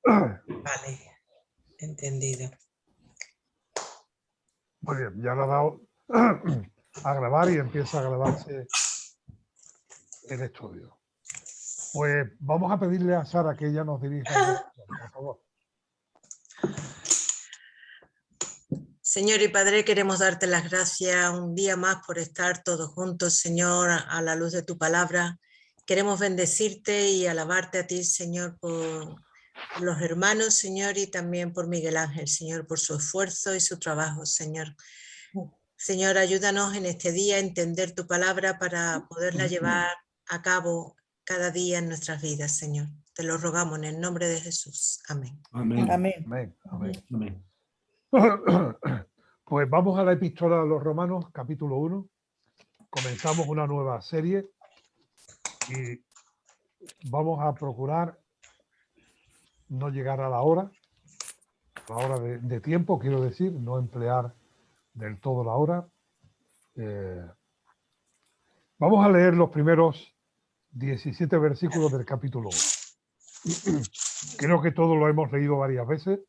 Vale, entendido. Muy bien, ya lo ha dado a grabar y empieza a grabarse el estudio. Pues vamos a pedirle a Sara que ella nos dirija en oración, por favor. Señor y Padre, queremos darte las gracias un día más por estar todos juntos, Señor, a la luz de tu palabra. Queremos bendecirte y alabarte a ti, Señor, por los hermanos, Señor, y también por Miguel Ángel, Señor, por su esfuerzo y su trabajo, Señor. Señor, ayúdanos en este día a entender tu palabra para poderla llevar a cabo cada día en nuestras vidas, Señor. Te lo rogamos en el nombre de Jesús. Amén. Amén. Amén. Amén. Amén. Amén. Pues vamos a la epístola a los Romanos, capítulo 1. Comenzamos una nueva serie y vamos a procurar no llegar a la hora de tiempo, quiero decir, no emplear del todo la hora. Vamos a leer los primeros 17 versículos del capítulo 1. Creo que todos lo hemos leído varias veces,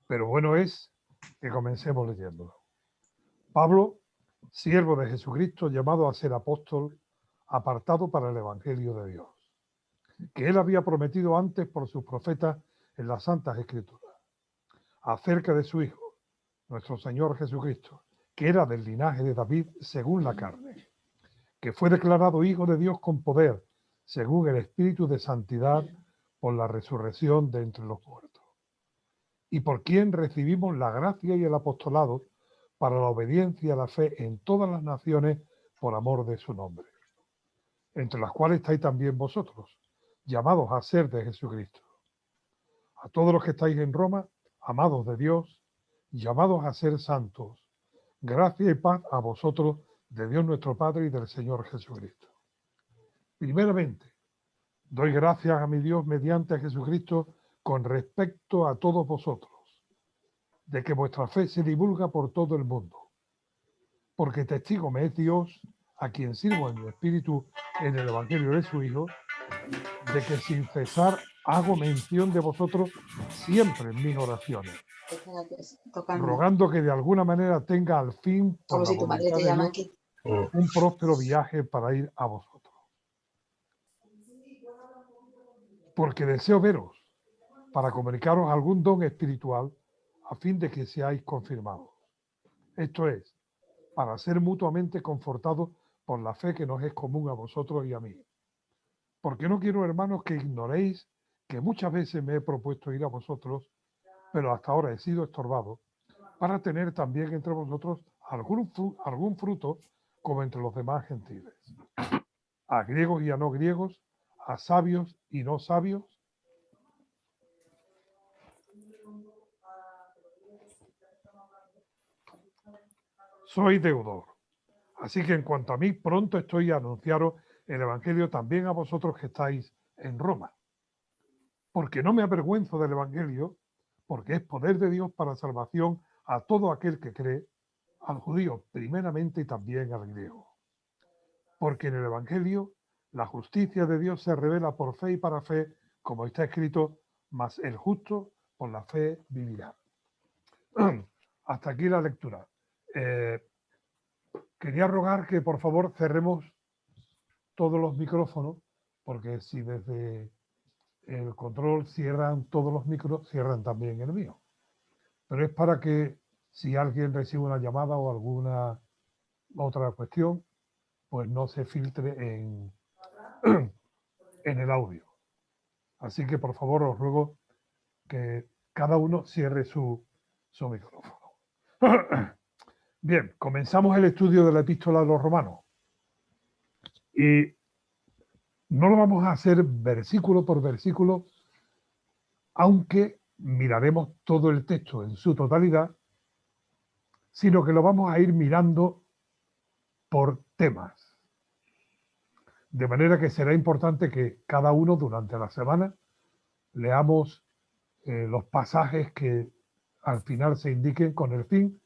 pero bueno es que comencemos leyéndolo. Pablo, siervo de Jesucristo, llamado a ser apóstol, apartado para el Evangelio de Dios, que él había prometido antes por sus profetas en las Santas Escrituras, acerca de su Hijo, nuestro Señor Jesucristo, que era del linaje de David según la carne, que fue declarado Hijo de Dios con poder, según el Espíritu de Santidad, por la resurrección de entre los muertos, y por quien recibimos la gracia y el apostolado para la obediencia a la fe en todas las naciones por amor de su nombre, entre las cuales estáis también vosotros, llamados a ser de Jesucristo. A todos los que estáis en Roma, amados de Dios, llamados a ser santos, gracia y paz a vosotros de Dios nuestro Padre y del Señor Jesucristo. Primeramente, doy gracias a mi Dios mediante Jesucristo con respecto a todos vosotros, de que vuestra fe se divulga por todo el mundo, porque testigo me es Dios, a quien sirvo en mi espíritu en el Evangelio de su Hijo, de que sin cesar hago mención de vosotros siempre en mis oraciones, rogando que de alguna manera tenga al fin, por la voluntad de Dios, un próspero viaje para ir a vosotros. Porque deseo veros, para comunicaros algún don espiritual, a fin de que seáis confirmados. Esto es, para ser mutuamente confortados por la fe que nos es común a vosotros y a mí. Porque no quiero, hermanos, que ignoréis que muchas veces me he propuesto ir a vosotros, pero hasta ahora he sido estorbado, para tener también entre vosotros algún fruto como entre los demás gentiles. A griegos y a no griegos, a sabios y no sabios. Soy deudor. Así que en cuanto a mí, pronto estoy a anunciaros el Evangelio también a vosotros que estáis en Roma. Porque no me avergüenzo del Evangelio, porque es poder de Dios para salvación a todo aquel que cree, al judío primeramente y también al griego. Porque en el Evangelio la justicia de Dios se revela por fe y para fe, como está escrito, mas el justo por la fe vivirá. Hasta aquí la lectura. Quería rogar que por favor cerremos todos los micrófonos, porque si desde el control cierran todos los micros, cierran también el mío. Pero es para que si alguien recibe una llamada o alguna otra cuestión, pues no se filtre en el audio. Así que por favor os ruego que cada uno cierre su micrófono. Bien, comenzamos el estudio de la epístola a los romanos. Y no lo vamos a hacer versículo por versículo, aunque miraremos todo el texto en su totalidad, sino que lo vamos a ir mirando por temas. De manera que será importante que cada uno durante la semana leamos los pasajes que al final se indiquen con el fin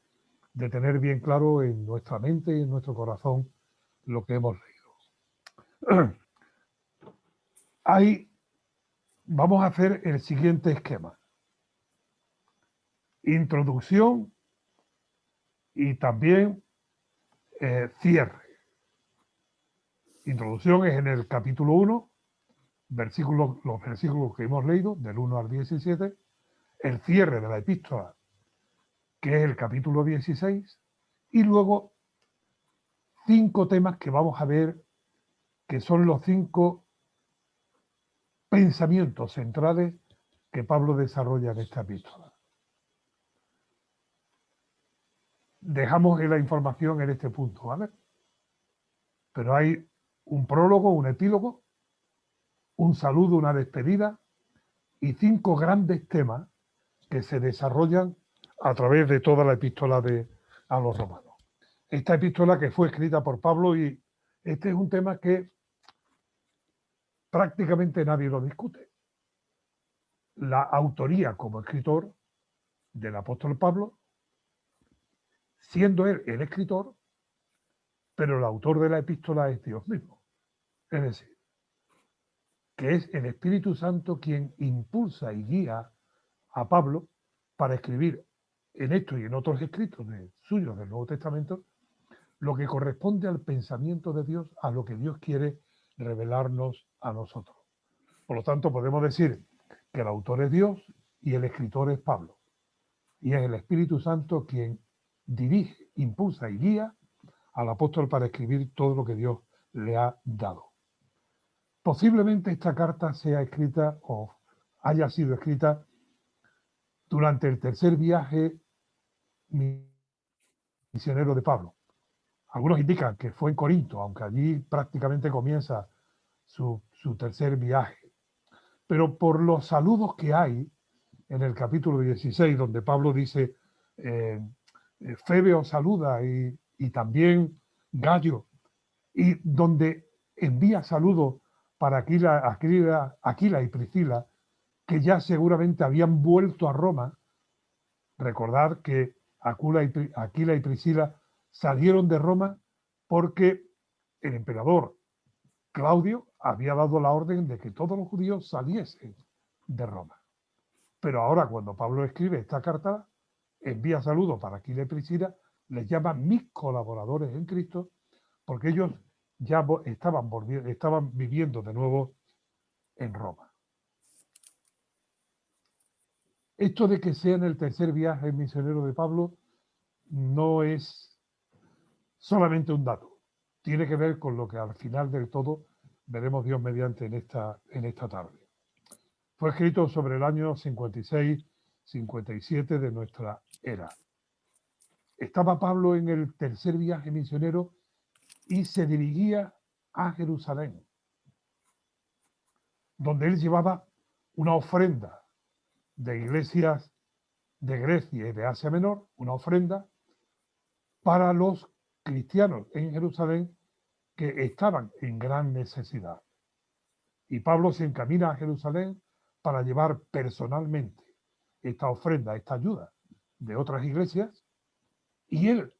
de tener bien claro en nuestra mente y en nuestro corazón lo que hemos leído. Hay vamos a hacer el siguiente esquema. Introducción y también cierre. Introducción es en el capítulo 1, los versículos que hemos leído, del 1 al 17, el cierre de la epístola, que es el capítulo 16, y luego 5 temas que vamos a ver, que son los 5 pensamientos centrales que Pablo desarrolla en esta epístola. Dejamos la información en este punto, ¿vale? Pero hay un prólogo, un epílogo, un saludo, una despedida y 5 grandes temas que se desarrollan a través de toda la epístola a los romanos. Esta epístola que fue escrita por Pablo, y este es un tema que prácticamente nadie lo discute. La autoría como escritor del apóstol Pablo, siendo él el escritor, pero el autor de la epístola es Dios mismo. Es decir, que es el Espíritu Santo quien impulsa y guía a Pablo para escribir en esto y en otros escritos suyos del Nuevo Testamento lo que corresponde al pensamiento de Dios, a lo que Dios quiere revelarnos a nosotros. Por lo tanto, podemos decir que el autor es Dios y el escritor es Pablo. Y es el Espíritu Santo quien dirige, impulsa y guía al apóstol para escribir todo lo que Dios le ha dado. Posiblemente esta carta sea escrita o haya sido escrita durante el tercer viaje misionero de Pablo. Algunos indican que fue en Corinto, aunque allí prácticamente comienza su tercer viaje. Pero por los saludos que hay en el capítulo 16, donde Pablo dice, Febe os saluda y también Gallo, y donde envía saludos para Aquila y Priscila, que ya seguramente habían vuelto a Roma. Recordad que Aquila y Priscila salieron de Roma porque el emperador Claudio había dado la orden de que todos los judíos saliesen de Roma. Pero ahora, cuando Pablo escribe esta carta, envía saludos para Aquila y Priscila, les llama mis colaboradores en Cristo, porque ellos ya estaban viviendo de nuevo en Roma. Esto de que sea en el tercer viaje misionero de Pablo no es solamente un dato. Tiene que ver con lo que al final del todo veremos Dios mediante en esta tarde. Fue escrito sobre el año 56-57 de nuestra era. Estaba Pablo en el tercer viaje misionero y se dirigía a Jerusalén, donde él llevaba una ofrenda de iglesias de Grecia y de Asia Menor, una ofrenda para los cristianos en Jerusalén que estaban en gran necesidad. Y Pablo se encamina a Jerusalén para llevar personalmente esta ofrenda, esta ayuda de otras iglesias, y él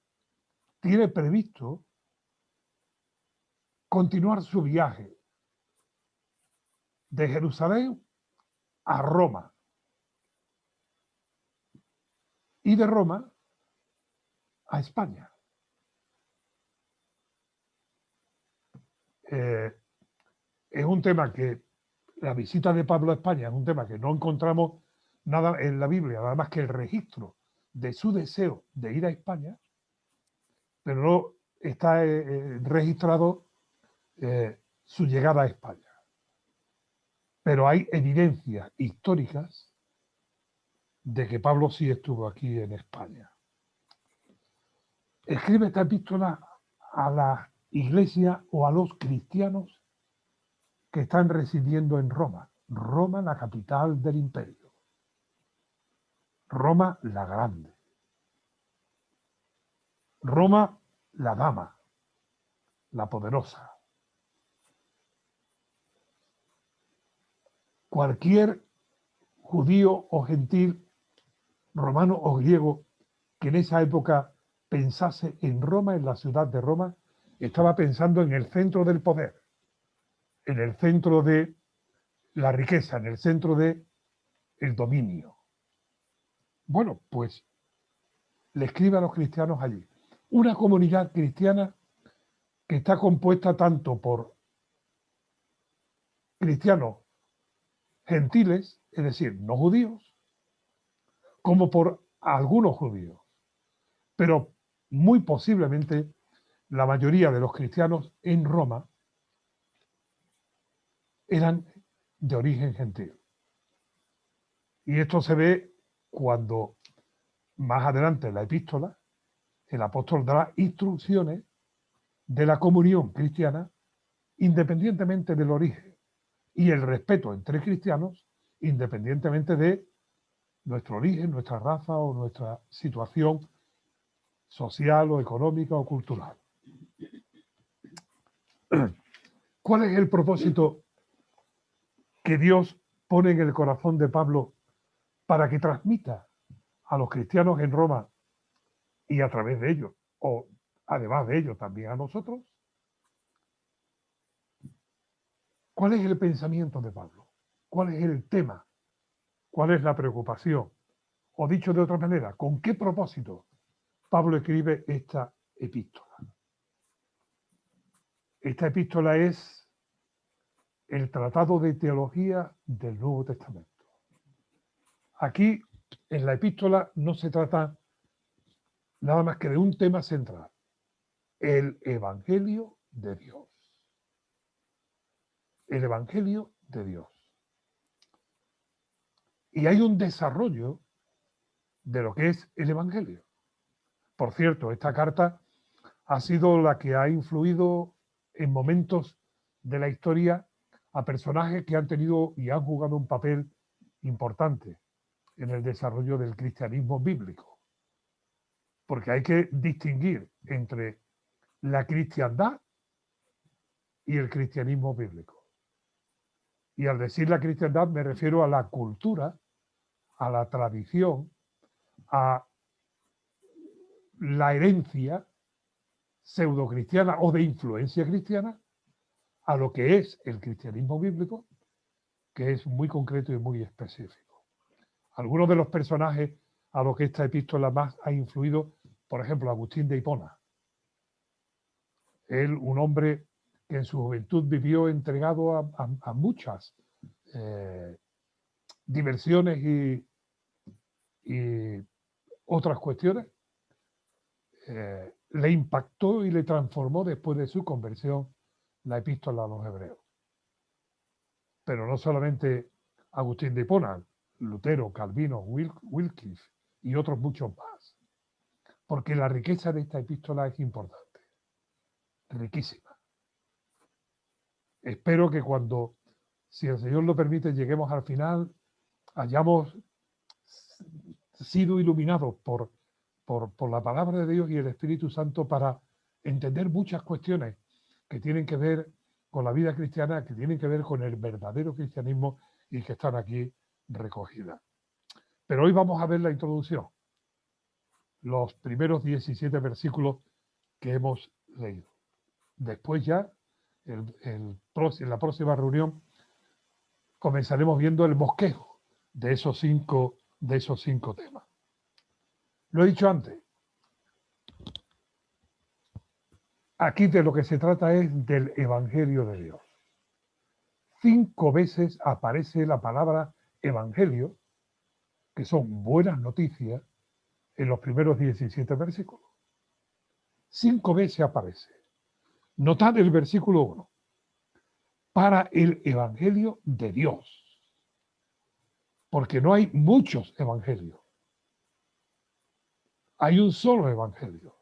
tiene previsto continuar su viaje de Jerusalén a Roma y de Roma a España. Es un tema que la visita de Pablo a España es un tema que no encontramos nada en la Biblia, nada más que el registro de su deseo de ir a España, pero no está registrado su llegada a España. Pero hay evidencias históricas de que Pablo sí estuvo aquí en España. Escribe esta epístola a la iglesia o a los cristianos que están residiendo en Roma. Roma, la capital del imperio. Roma, la grande. Roma, la dama, la poderosa. Cualquier judío o gentil, romano o griego, que en esa época pensase en Roma, en la ciudad de Roma, estaba pensando en el centro del poder, en el centro de la riqueza en el centro de el dominio. Bueno, pues le escribe a los cristianos allí. Una comunidad cristiana que está compuesta tanto por cristianos gentiles, es decir, no judíos, como por algunos judíos. Pero muy posiblemente la mayoría de los cristianos en Roma eran de origen gentil. Y esto se ve cuando más adelante en la epístola el apóstol da instrucciones de la comunión cristiana independientemente del origen y el respeto entre cristianos independientemente de nuestro origen, nuestra raza o nuestra situación social o económica o cultural. ¿Cuál es el propósito que Dios pone en el corazón de Pablo para que transmita a los cristianos en Roma y a través de ellos, o además de ellos también a nosotros? ¿Cuál es el pensamiento de Pablo? ¿Cuál es el tema? ¿Cuál es la preocupación? O dicho de otra manera, ¿con qué propósito Pablo escribe esta epístola? Esta epístola es el tratado de teología del Nuevo Testamento. Aquí, en la epístola, no se trata nada más que de un tema central, el Evangelio de Dios. El Evangelio de Dios. Y hay un desarrollo de lo que es el Evangelio. Por cierto, esta carta ha sido la que ha influido en momentos de la historia a personajes que han tenido y han jugado un papel importante en el desarrollo del cristianismo bíblico. Porque hay que distinguir entre la cristiandad y el cristianismo bíblico. Y al decir la cristiandad me refiero a la cultura, a la tradición, a la herencia pseudocristiana o de influencia cristiana, a lo que es el cristianismo bíblico, que es muy concreto y muy específico. Algunos de los personajes a los que esta epístola más ha influido, por ejemplo, Agustín de Hipona. Él, un hombre que en su juventud vivió entregado a muchas diversiones y otras cuestiones, le impactó y le transformó después de su conversión la epístola a los hebreos. Pero no solamente Agustín de Hipona, Lutero, Calvino, Wycliffe y otros muchos más. Porque la riqueza de esta epístola es importante, riquísima. Espero que cuando, si el Señor lo permite, lleguemos al final, hayamos sido iluminados por la palabra de Dios y el Espíritu Santo para entender muchas cuestiones que tienen que ver con la vida cristiana, que tienen que ver con el verdadero cristianismo y que están aquí recogidas. Pero hoy vamos a ver la introducción, los primeros 17 versículos que hemos leído. Después ya, en la próxima reunión, comenzaremos viendo el bosquejo de esos cinco temas. Lo he dicho antes, aquí de lo que se trata es del Evangelio de Dios. 5 veces aparece la palabra Evangelio, que son buenas noticias, en los primeros 17 versículos. 5 veces aparece. Notad el versículo 1. Para el Evangelio de Dios. Porque no hay muchos evangelios. Hay un solo evangelio.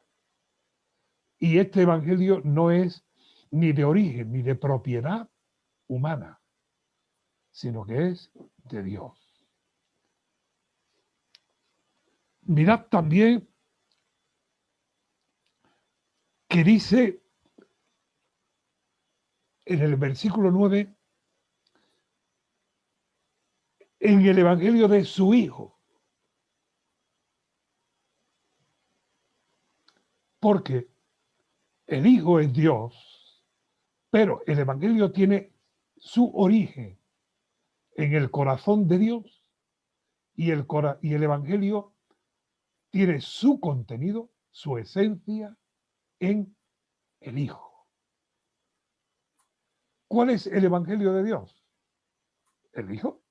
Y este evangelio no es ni de origen ni de propiedad humana, sino que es de Dios. Mirad también que dice en el versículo 9, en el evangelio de su Hijo. Porque el Hijo es Dios, pero el evangelio tiene su origen en el corazón de Dios y el Evangelio tiene su contenido, su esencia en el Hijo. ¿Cuál es el Evangelio de Dios? ¿El Hijo?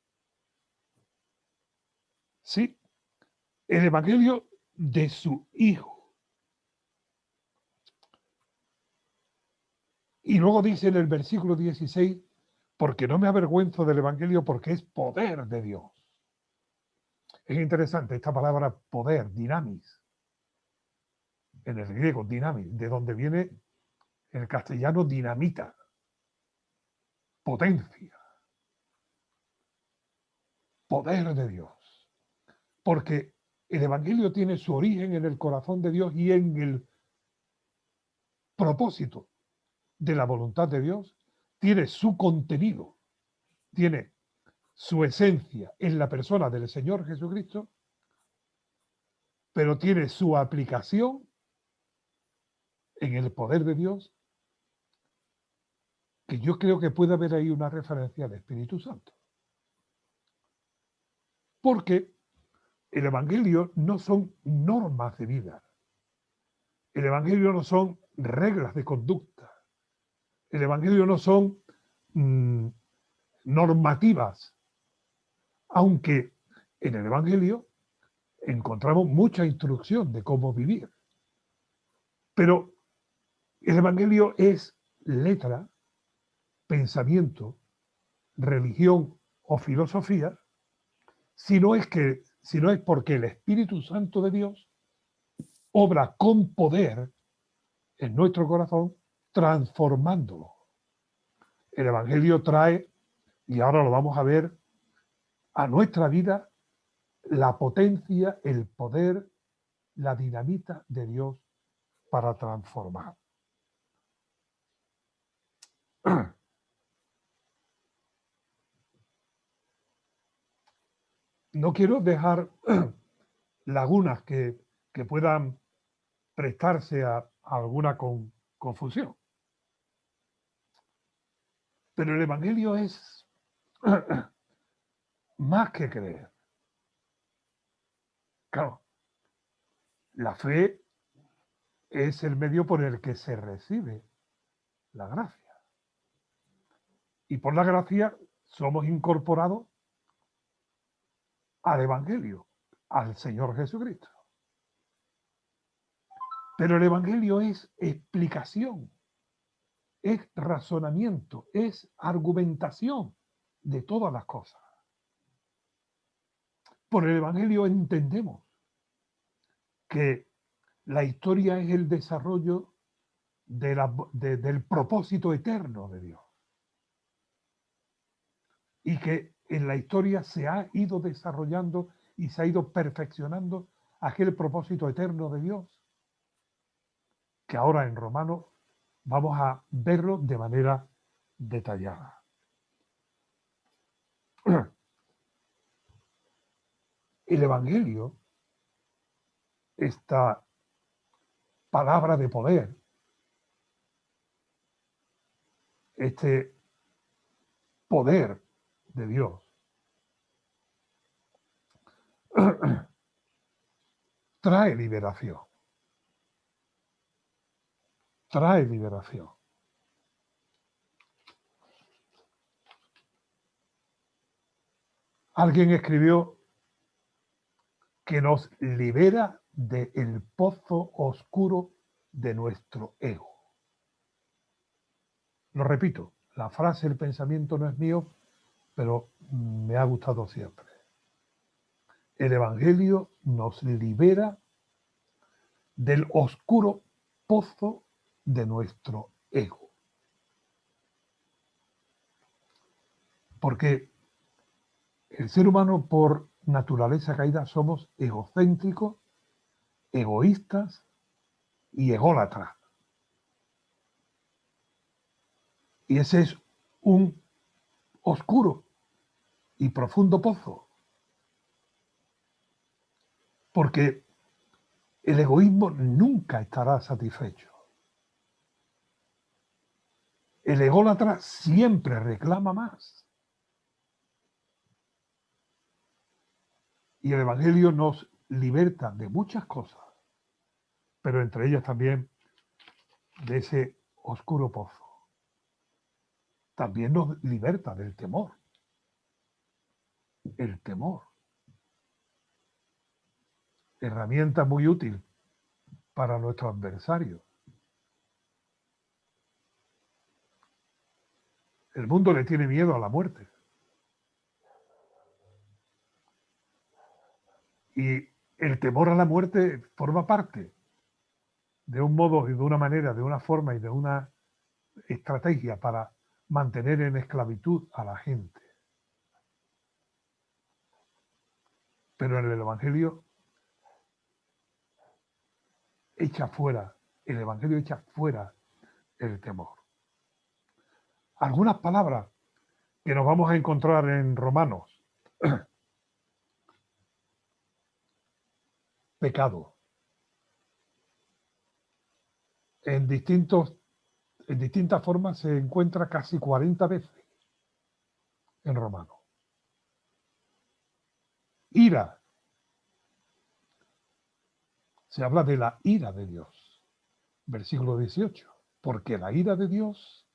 Sí, el Evangelio de su Hijo. Y luego dice en el versículo 16, porque no me avergüenzo del Evangelio porque es poder de Dios. Es interesante esta palabra poder, dinamis, en el griego dinamis, de donde viene el castellano dinamita, potencia, poder de Dios. Porque el Evangelio tiene su origen en el corazón de Dios y en el propósito de la voluntad de Dios, tiene su contenido, tiene su esencia en la persona del Señor Jesucristo, pero tiene su aplicación en el poder de Dios, que yo creo que puede haber ahí una referencia al Espíritu Santo. Porque el Evangelio no son normas de vida. El Evangelio no son reglas de conducta. El Evangelio no son normativas. Aunque en el Evangelio encontramos mucha instrucción de cómo vivir. Pero el Evangelio es letra, pensamiento, religión o filosofía, si no es porque el Espíritu Santo de Dios obra con poder en nuestro corazón, transformándolo. El Evangelio trae, y ahora lo vamos a ver, a nuestra vida la potencia, el poder, la dinamita de Dios para transformar. No quiero dejar lagunas que puedan prestarse a alguna confusión. Pero el Evangelio es más que creer. Claro, la fe es el medio por el que se recibe la gracia. Y por la gracia somos incorporados al Evangelio, al Señor Jesucristo. Pero el Evangelio es explicación, es razonamiento, es argumentación de todas las cosas. Por el Evangelio entendemos que la historia es el desarrollo del propósito eterno de Dios. Y que en la historia se ha ido desarrollando y se ha ido perfeccionando aquel propósito eterno de Dios, que ahora en Romanos vamos a verlo de manera detallada. El Evangelio, esta palabra de poder, este poder de Dios, trae liberación. Trae liberación. Alguien escribió que nos libera del pozo oscuro de nuestro ego. Lo repito, la frase, el pensamiento no es mío, pero me ha gustado siempre. El Evangelio nos libera del oscuro pozo de nuestro ego. Porque el ser humano, por naturaleza caída, somos egocéntricos, egoístas y ególatras. Y ese es un oscuro y profundo pozo. Porque el egoísmo nunca estará satisfecho. El ególatra siempre reclama más. Y el Evangelio nos liberta de muchas cosas, pero entre ellas también de ese oscuro pozo. También nos liberta del temor. El temor. Herramienta muy útil para nuestros adversarios. El mundo le tiene miedo a la muerte. Y el temor a la muerte forma parte de un modo y de una manera, de una forma y de una estrategia para mantener en esclavitud a la gente. Pero en el Evangelio echa fuera, el Evangelio echa fuera el temor. Algunas palabras que nos vamos a encontrar en Romanos. Pecado. En distintas formas se encuentra casi 40 veces en Romanos. Ira. Se habla de la ira de Dios. Versículo 18. Porque la ira de Dios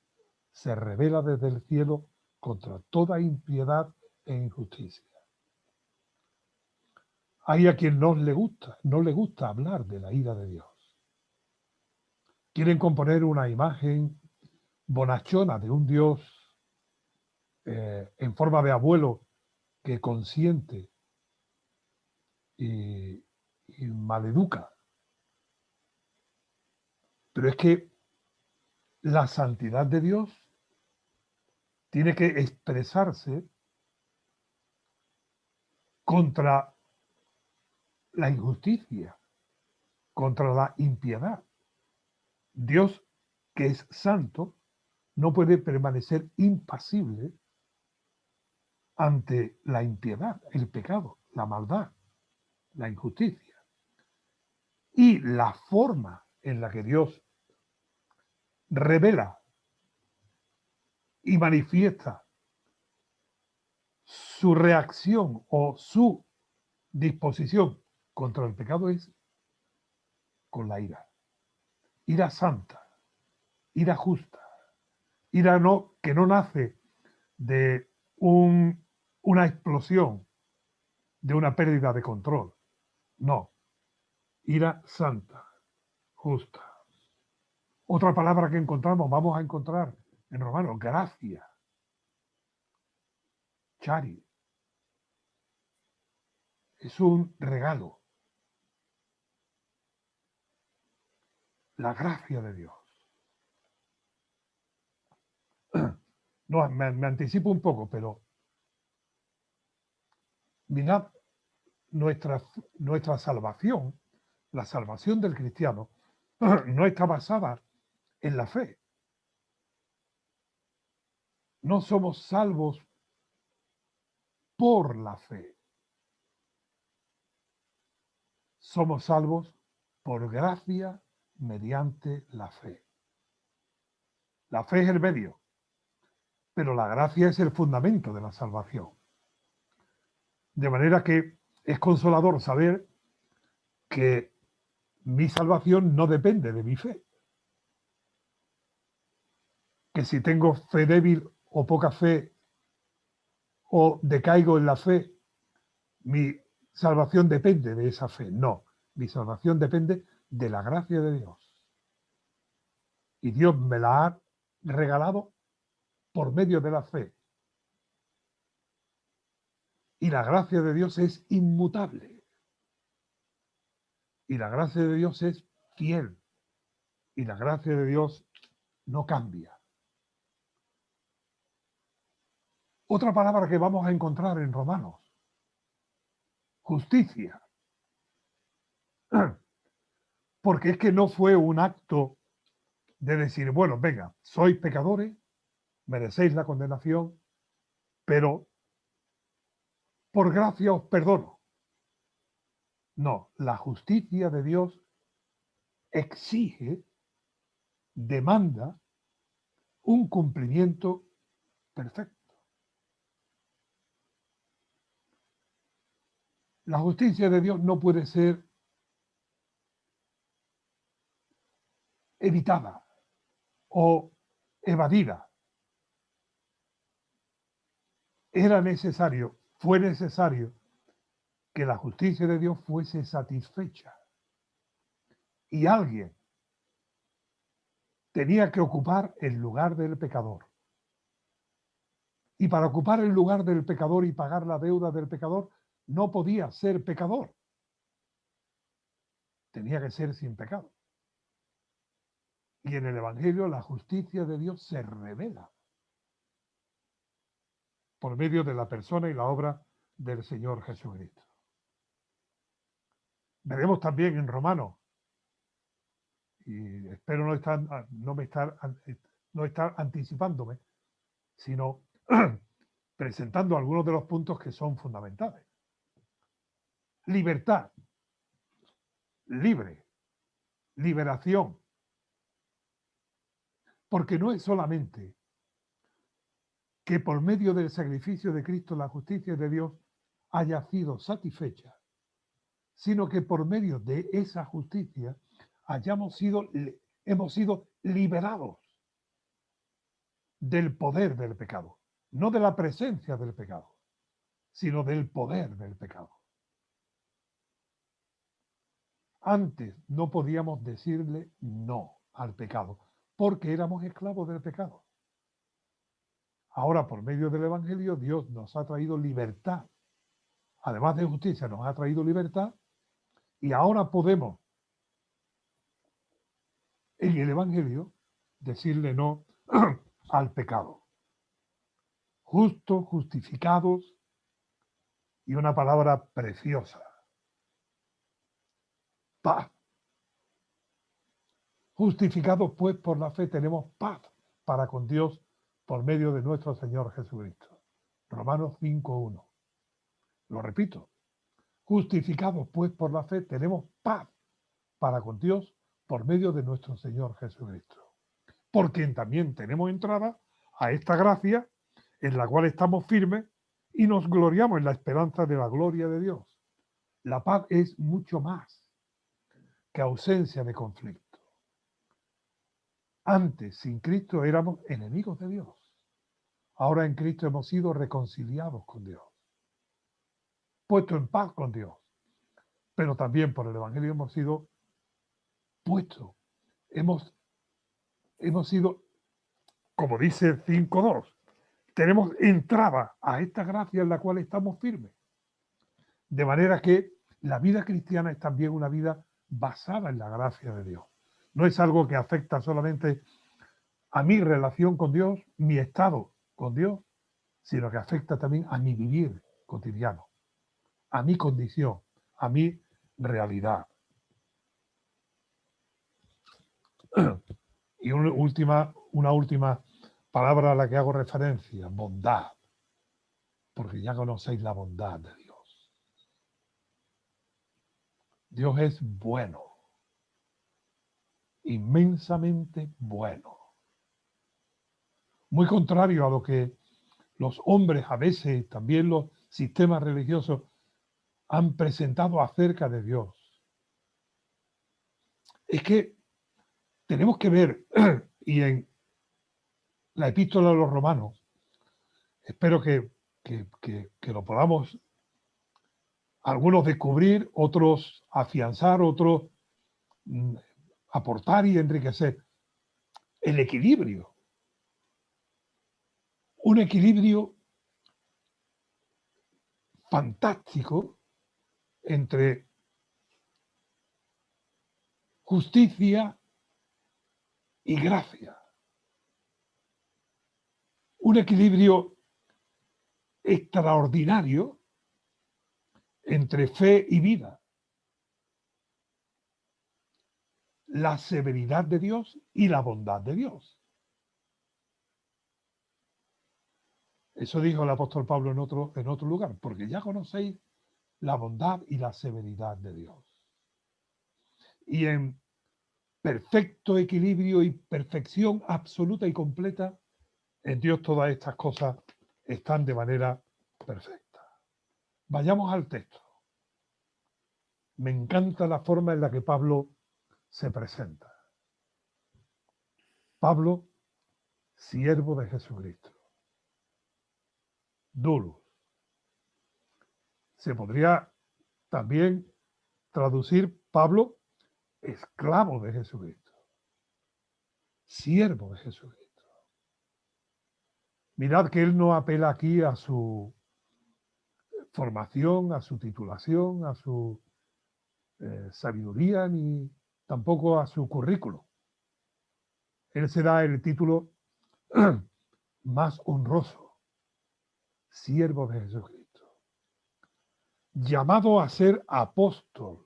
se revela desde el cielo contra toda impiedad e injusticia. Hay a quien no le gusta hablar de la ira de Dios. Quieren componer una imagen bonachona de un Dios en forma de abuelo que consiente y maleduca. Pero es que la santidad de Dios tiene que expresarse contra la injusticia, contra la impiedad. Dios, que es santo, no puede permanecer impasible ante la impiedad, el pecado, la maldad, la injusticia. Y la forma en la que Dios revela y manifiesta su reacción o su disposición contra el pecado es con la ira. Ira santa, ira justa, ira que no nace de una explosión, de una pérdida de control. No, ira santa, justa. Otra palabra que encontramos, vamos a encontrar en Romanos, gracia, chari. Es un regalo. La gracia de Dios. No, me anticipo un poco, pero mirad, nuestra salvación, la salvación del cristiano, no está basada en la fe. No somos salvos por la fe. Somos salvos por gracia mediante la fe. La fe es el medio, pero la gracia es el fundamento de la salvación. De manera que es consolador saber que mi salvación no depende de mi fe. Que si tengo fe débil o poca fe o decaigo en la fe, mi salvación depende de esa fe. No, mi salvación depende de la gracia de Dios. Y Dios me la ha regalado por medio de la fe. Y la gracia de Dios es inmutable. Y la gracia de Dios es fiel. Y la gracia de Dios no cambia. Otra palabra que vamos a encontrar en Romanos. Justicia. Porque es que no fue un acto de decir, bueno, venga, sois pecadores, merecéis la condenación, pero por gracia os perdono. No, la justicia de Dios exige, demanda un cumplimiento perfecto. La justicia de Dios no puede ser evitada o evadida. Fue necesario que la justicia de Dios fuese satisfecha. Y alguien tenía que ocupar el lugar del pecador. Y para ocupar el lugar del pecador y pagar la deuda del pecador, no podía ser pecador. Tenía que ser sin pecado. Y en el Evangelio la justicia de Dios se revela por medio de la persona y la obra del Señor Jesucristo. Veremos también en Romanos, y espero no estar anticipándome, sino presentando algunos de los puntos que son fundamentales. Libertad, libre, liberación, porque no es solamente que por medio del sacrificio de Cristo la justicia de Dios haya sido satisfecha, sino que por medio de esa justicia hemos sido liberados del poder del pecado, no de la presencia del pecado, sino del poder del pecado. Antes no podíamos decirle no al pecado, porque éramos esclavos del pecado. Ahora, por medio del Evangelio, Dios nos ha traído libertad. Además de justicia, nos ha traído libertad, y ahora podemos, en el Evangelio, decirle no al pecado. Justos, justificados, y una palabra preciosa: paz. Justificados pues por la fe tenemos paz para con Dios por medio de nuestro Señor Jesucristo. Romanos 5:1. Lo repito. Justificados pues por la fe tenemos paz para con Dios por medio de nuestro Señor Jesucristo. Por quien también tenemos entrada a esta gracia en la cual estamos firmes y nos gloriamos en la esperanza de la gloria de Dios. La paz es mucho más que ausencia de conflicto. Antes, sin Cristo, éramos enemigos de Dios. Ahora en Cristo hemos sido reconciliados con Dios, puestos en paz con Dios. Pero también por el Evangelio hemos sido puestos, hemos sido, como dice el 5:2, tenemos entrada a esta gracia en la cual estamos firmes. De manera que la vida cristiana es también una vida basada en la gracia de Dios. No es algo que afecta solamente a mi relación con Dios, mi estado con Dios, sino que afecta también a mi vivir cotidiano, a mi condición, a mi realidad. Y una última palabra a la que hago referencia: bondad, porque ya conocéis la bondad de Dios. Dios es bueno, inmensamente bueno. Muy contrario a lo que los hombres, a veces también los sistemas religiosos, han presentado acerca de Dios. Es que tenemos que ver, y en la epístola a los romanos, espero que lo podamos algunos descubrir, otros afianzar, otros aportar y enriquecer. El equilibrio. Un equilibrio fantástico entre justicia y gracia. Un equilibrio extraordinario entre fe y vida. La severidad de Dios y la bondad de Dios. Eso dijo el apóstol Pablo en otro lugar, porque ya conocéis la bondad y la severidad de Dios. Y en perfecto equilibrio y perfección absoluta y completa, en Dios todas estas cosas están de manera perfecta. Vayamos al texto. me encanta la forma en la que Pablo se presenta. Pablo, siervo de Jesucristo. Doulos. Se podría también traducir Pablo, esclavo de Jesucristo. Siervo de Jesucristo. Mirad que él no apela aquí a su formación, a su titulación, a su sabiduría, ni tampoco a su currículo. Él se da el título más honroso, siervo de Jesucristo, llamado a ser apóstol.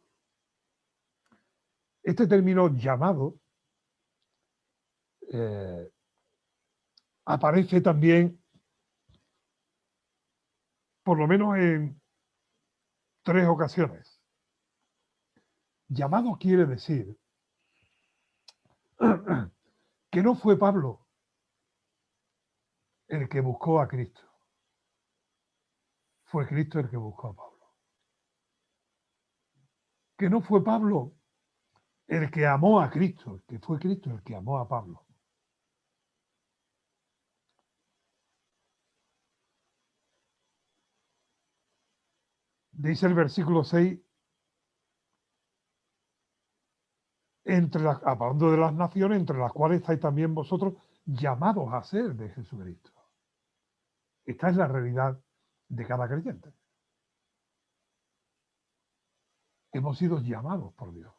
Este término llamado aparece también, por lo menos en 3 ocasiones. Llamado quiere decir que no fue Pablo el que buscó a Cristo, fue Cristo el que buscó a Pablo. Que no fue Pablo el que amó a Cristo, que fue Cristo el que amó a Pablo. Dice el versículo 6, hablando de las naciones, entre las cuales estáis también vosotros llamados a ser de Jesucristo. Esta es la realidad de cada creyente. Hemos sido llamados por Dios.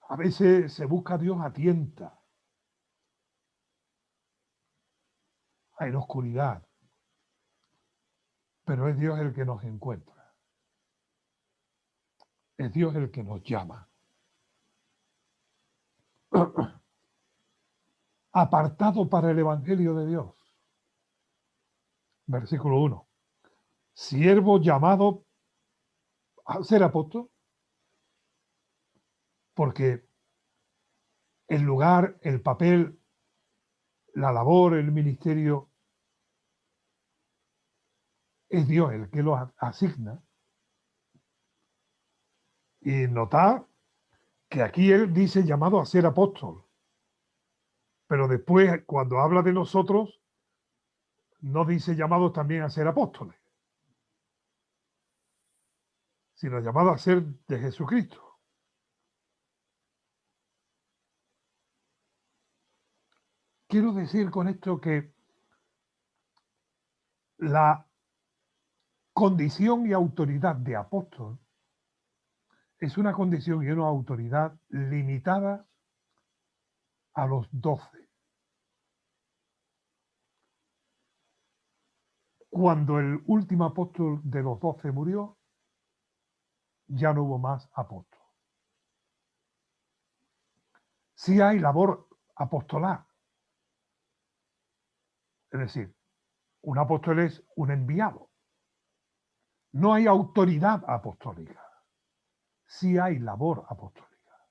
A veces se busca a Dios a tientas, en oscuridad, pero es Dios el que nos encuentra. Es Dios el que nos llama. Apartado para el Evangelio de Dios. Versículo 1. Siervo llamado a ser apóstol, porque el lugar, el papel, la labor, el ministerio, es Dios el que lo asigna. Y notad que aquí él dice llamado a ser apóstol, pero después cuando habla de nosotros, no dice llamados también a ser apóstoles, sino llamado a ser de Jesucristo. Quiero decir con esto que la condición y autoridad de apóstol es una condición y una autoridad limitada a los 12. Cuando el último apóstol de los 12 murió, ya no hubo más apóstol. Sí hay labor apostolar. Es decir, un apóstol es un enviado. No hay autoridad apostólica. Sí hay labor apostólica.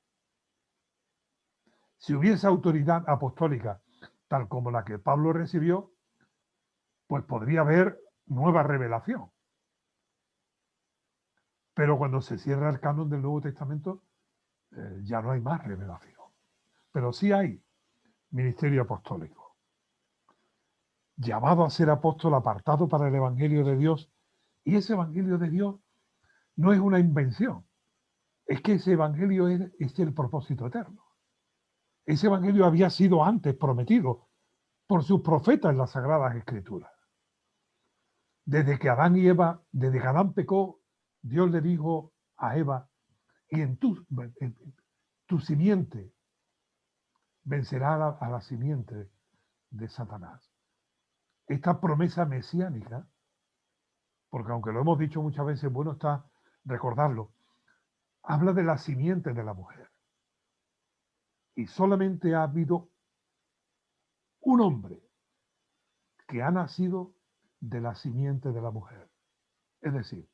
Si hubiese autoridad apostólica tal como la que Pablo recibió, pues podría haber nueva revelación. Pero cuando se cierra el canon del Nuevo Testamento, ya no hay más revelación. Pero sí hay ministerio apostólico. Llamado a ser apóstol, apartado para el Evangelio de Dios. Y ese Evangelio de Dios no es una invención. Es que ese Evangelio es el propósito eterno. Ese Evangelio había sido antes prometido por sus profetas en las Sagradas Escrituras. Desde que Adán pecó, Dios le dijo a Eva, y en tu simiente vencerá a la simiente de Satanás. Esta promesa mesiánica, porque aunque lo hemos dicho muchas veces, bueno está recordarlo, habla de la simiente de la mujer. Y solamente ha habido un hombre que ha nacido de la simiente de la mujer. Es decir,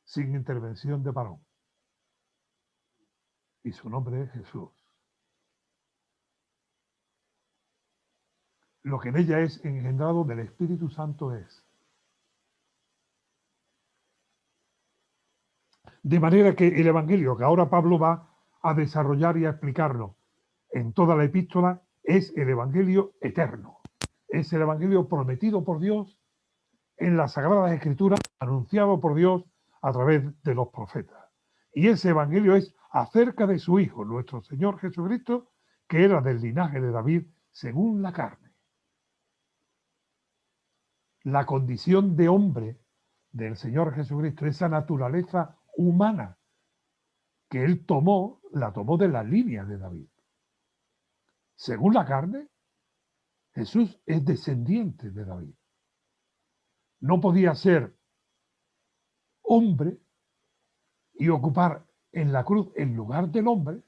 sin intervención de varón. Y su nombre es Jesús. Lo que en ella es engendrado del Espíritu Santo es De manera que el Evangelio que ahora Pablo va a desarrollar y a explicarnos en toda la epístola es el Evangelio eterno. Es el Evangelio prometido por Dios en las Sagradas Escrituras, anunciado por Dios a través de los profetas. Y ese Evangelio es acerca de su Hijo, nuestro Señor Jesucristo, que era del linaje de David según la carne. La condición de hombre del Señor Jesucristo, esa naturaleza humana que él tomó, la tomó de la línea de David. Según la carne, Jesús es descendiente de David. No podía ser hombre y ocupar en la cruz el lugar del hombre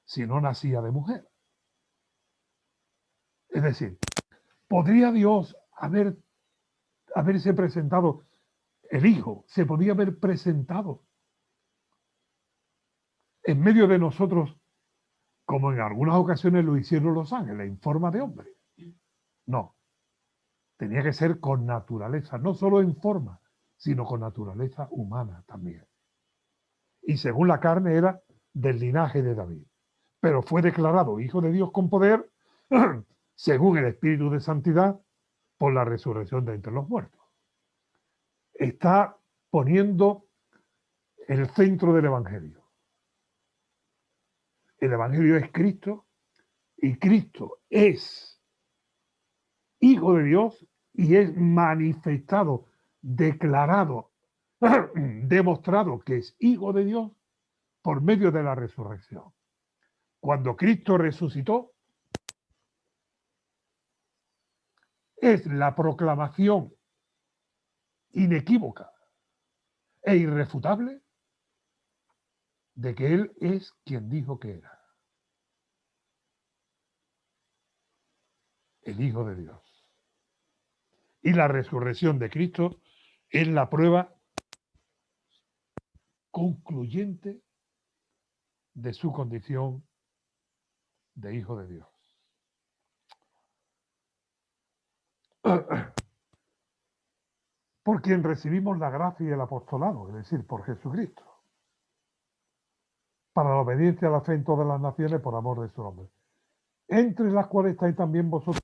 si no nacía de mujer. Es decir, ¿podría Dios haberse presentado, el Hijo, se podía haber presentado en medio de nosotros como en algunas ocasiones lo hicieron los ángeles, en forma de hombre? No, tenía que ser con naturaleza, no solo en forma, sino con naturaleza humana también. Y según la carne era del linaje de David. Pero fue declarado Hijo de Dios con poder, según el Espíritu de Santidad, por la resurrección de entre los muertos. Está poniendo el centro del Evangelio. El Evangelio es Cristo y Cristo es Hijo de Dios y es manifestado, declarado, demostrado que es Hijo de Dios por medio de la resurrección. Cuando Cristo resucitó, es la proclamación inequívoca e irrefutable de que Él es quien dijo que era, el Hijo de Dios. Y la resurrección de Cristo es la prueba concluyente de su condición de Hijo de Dios. Por quien recibimos la gracia y el apostolado, es decir, por Jesucristo, para la obediencia a la fe en todas las naciones por amor de su nombre, entre las cuales estáis también vosotros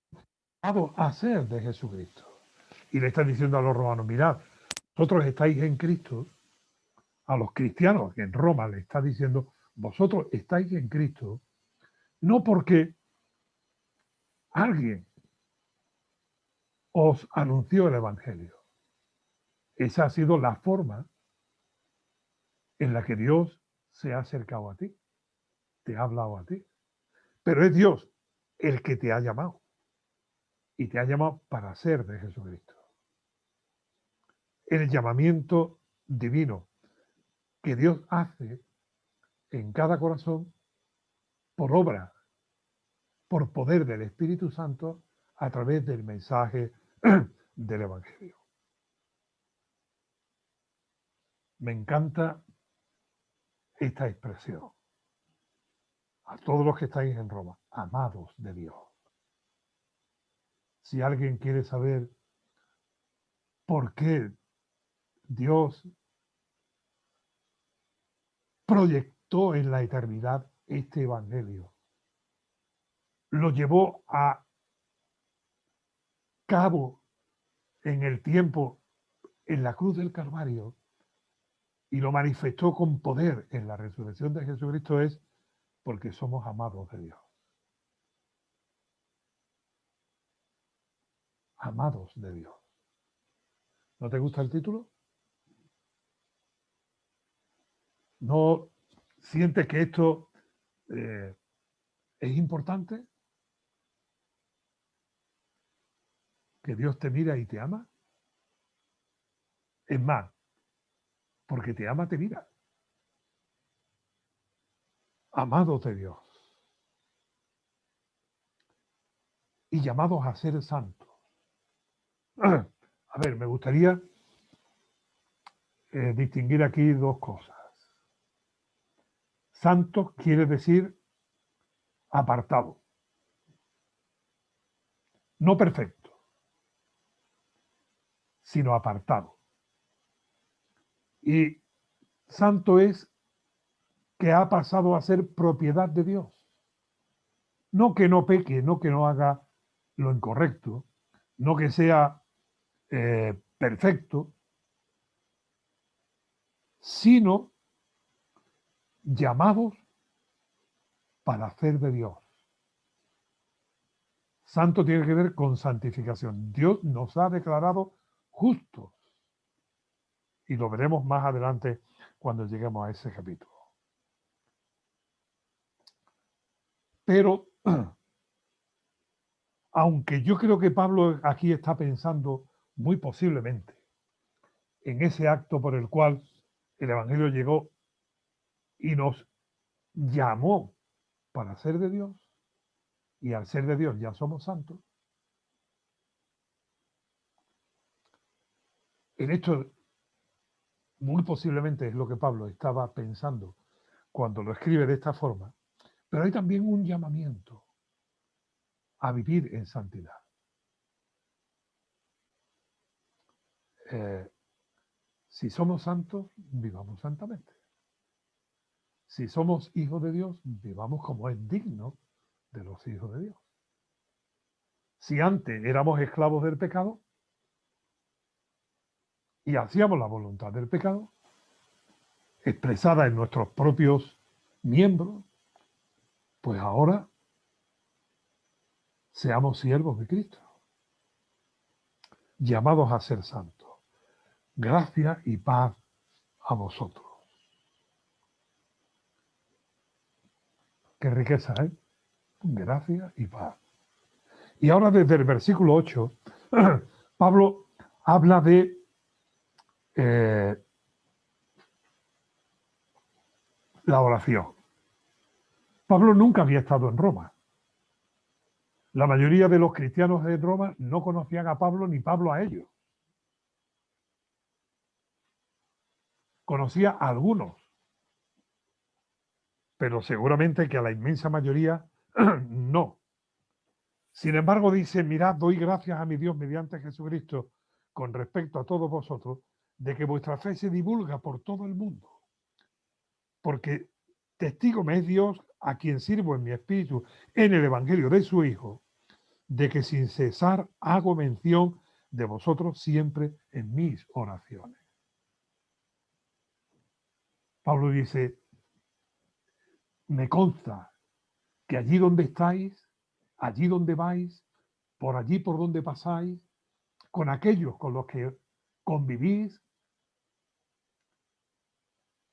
a ser de Jesucristo. Y le está diciendo a los romanos, mirad, vosotros estáis en Cristo, a los cristianos en Roma le está diciendo, vosotros estáis en Cristo, no porque alguien os anunció el Evangelio. Esa ha sido la forma en la que Dios se ha acercado a ti, te ha hablado a ti. Pero es Dios el que te ha llamado y te ha llamado para ser de Jesucristo. El llamamiento divino que Dios hace en cada corazón por obra, por poder del Espíritu Santo a través del mensaje del Evangelio. Me encanta esta expresión. A todos los que estáis en Roma, amados de Dios. Si alguien quiere saber por qué Dios proyectó en la eternidad este Evangelio, lo llevó a cabo en el tiempo en la cruz del Calvario y lo manifestó con poder en la resurrección de Jesucristo, es porque somos amados de Dios. Amados de Dios. ¿No te gusta el título? ¿No sientes que esto es importante? ¿Que Dios te mira y te ama? Es más, porque te ama, te mira. Amados de Dios. Y llamados a ser santos. A ver, me gustaría distinguir aquí dos cosas. Santos quiere decir apartado. No perfecto, sino apartado. Y Santo es que ha pasado a ser propiedad de Dios. No que no peque, no que no haga lo incorrecto, no que sea perfecto, sino llamados para hacer de Dios. Santo tiene que ver con santificación. Dios nos ha declarado justos. Y lo veremos más adelante cuando lleguemos a ese capítulo. Pero, aunque yo creo que Pablo aquí está pensando muy posiblemente en ese acto por el cual el Evangelio llegó y nos llamó para ser de Dios, y al ser de Dios ya somos santos, en esto muy posiblemente es lo que Pablo estaba pensando cuando lo escribe de esta forma, pero hay también un llamamiento a vivir en santidad. Si somos santos, vivamos santamente. Si somos hijos de Dios, vivamos como es digno de los hijos de Dios. Si antes éramos esclavos del pecado y hacíamos la voluntad del pecado, expresada en nuestros propios miembros, pues ahora seamos siervos de Cristo, llamados a ser santos. Gracia y paz a vosotros. Qué riqueza, ¿eh? Gracia y paz. Y ahora desde el versículo 8, Pablo habla de la oración. Pablo nunca había estado en Roma. La mayoría de los cristianos de Roma no conocían a Pablo ni Pablo a ellos. Conocía a algunos, pero seguramente que a la inmensa mayoría no. Sin embargo, dice, mirad, doy gracias a mi Dios mediante Jesucristo con respecto a todos vosotros, de que vuestra fe se divulga por todo el mundo. Porque testigo me es Dios, a quien sirvo en mi espíritu en el Evangelio de su Hijo, de que sin cesar hago mención de vosotros siempre en mis oraciones. Pablo dice, me consta que allí donde estáis, allí donde vais, por allí por donde pasáis, con aquellos con los que convivís,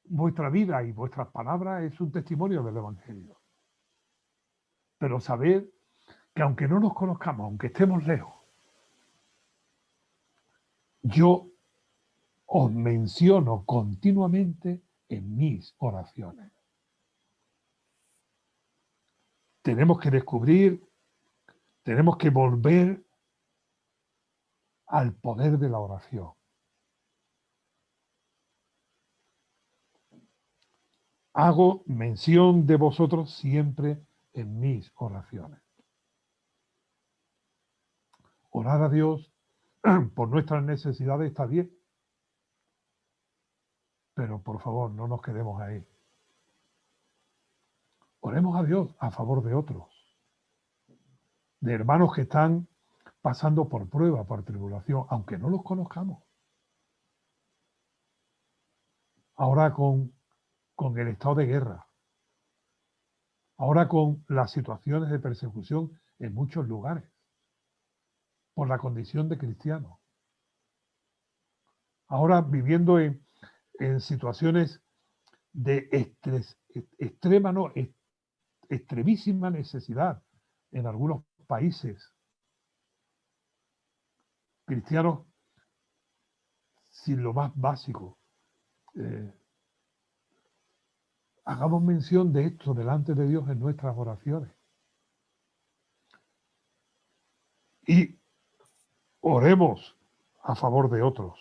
vuestra vida y vuestras palabras es un testimonio del Evangelio. Pero sabed que aunque no nos conozcamos, aunque estemos lejos, yo os menciono continuamente en mis oraciones. Tenemos que descubrir, tenemos que volver al poder de la oración. Hago mención de vosotros siempre en mis oraciones. Orar a Dios por nuestras necesidades está bien, pero por favor no nos quedemos ahí. Oremos a Dios a favor de otros, de hermanos que están pasando por prueba, por tribulación, aunque no los conozcamos. Ahora con el estado de guerra, ahora con las situaciones de persecución en muchos lugares, por la condición de cristiano. Ahora viviendo en situaciones de extrema, no, extremísima necesidad en algunos países. Cristianos sin lo más básico. Hagamos mención de esto delante de Dios en nuestras oraciones. Y oremos a favor de otros.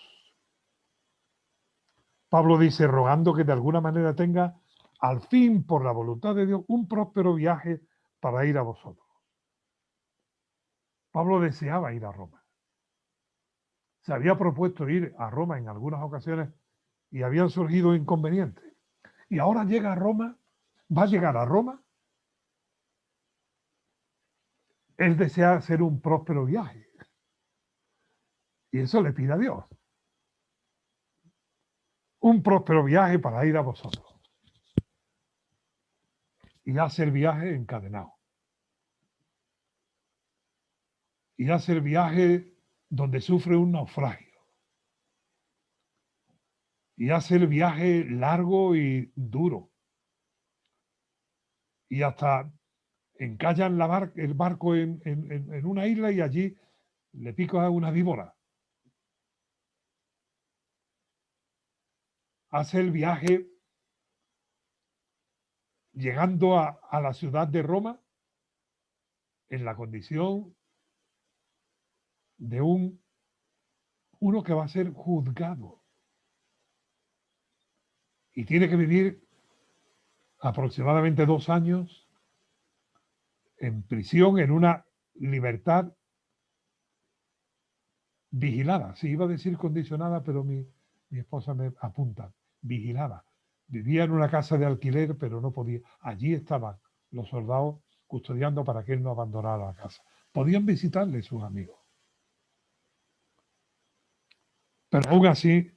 Pablo dice, rogando que de alguna manera tenga al fin, por la voluntad de Dios, un próspero viaje para ir a vosotros. Pablo deseaba ir a Roma. Se había propuesto ir a Roma en algunas ocasiones y habían surgido inconvenientes. Y ahora llega a Roma, va a llegar a Roma. Él desea hacer un próspero viaje. Y eso le pide a Dios. Un próspero viaje para ir a vosotros. Y hace el viaje encadenado. Y hace el viaje donde sufre un naufragio. Y hace el viaje largo y duro. Y hasta encallan el barco en una isla y allí le pica una víbora. Hace el viaje llegando a la ciudad de Roma en la condición de uno que va a ser juzgado y tiene que vivir aproximadamente 2 años en prisión, en una libertad vigilada. Sí, iba a decir condicionada, pero mi esposa me apunta, vigilada. Vivía en una casa de alquiler, pero no podía. Allí estaban los soldados custodiando para que él no abandonara la casa. Podían visitarle sus amigos. Pero aún así,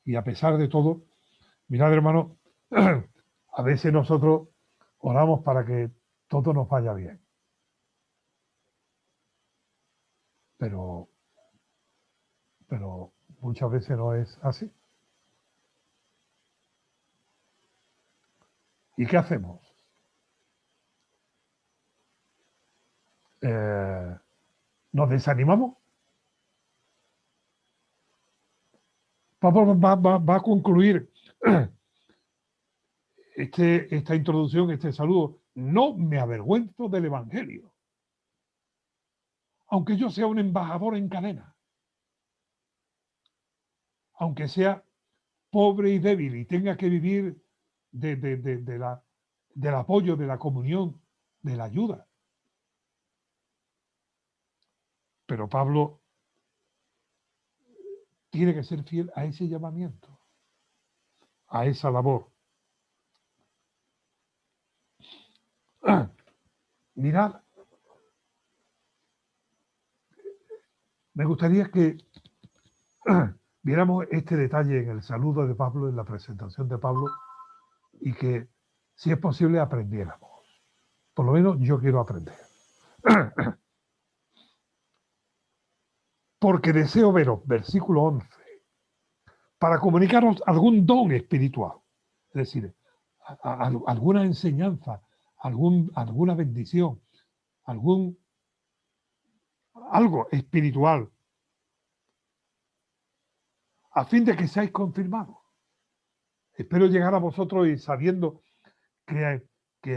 y a pesar de todo, mirad, hermano, a veces nosotros oramos para que todo nos vaya bien. Pero muchas veces no es así. ¿Y qué hacemos? ¿Nos desanimamos? Pablo va a concluir esta introducción, este saludo. No me avergüenzo del Evangelio, aunque yo sea un embajador en cadena, aunque sea pobre y débil y tenga que vivir del apoyo, de la comunión, de la ayuda. Pero Pablo tiene que ser fiel a ese llamamiento, a esa labor. Mirad, me gustaría que viéramos este detalle en el saludo de Pablo, en la presentación de Pablo, y que, si es posible, aprendiéramos. Por lo menos yo quiero aprender. Porque deseo veros, versículo 11, para comunicaros algún don espiritual, es decir, alguna enseñanza, alguna bendición, algo espiritual, a fin de que seáis confirmados. Espero llegar a vosotros y sabiendo que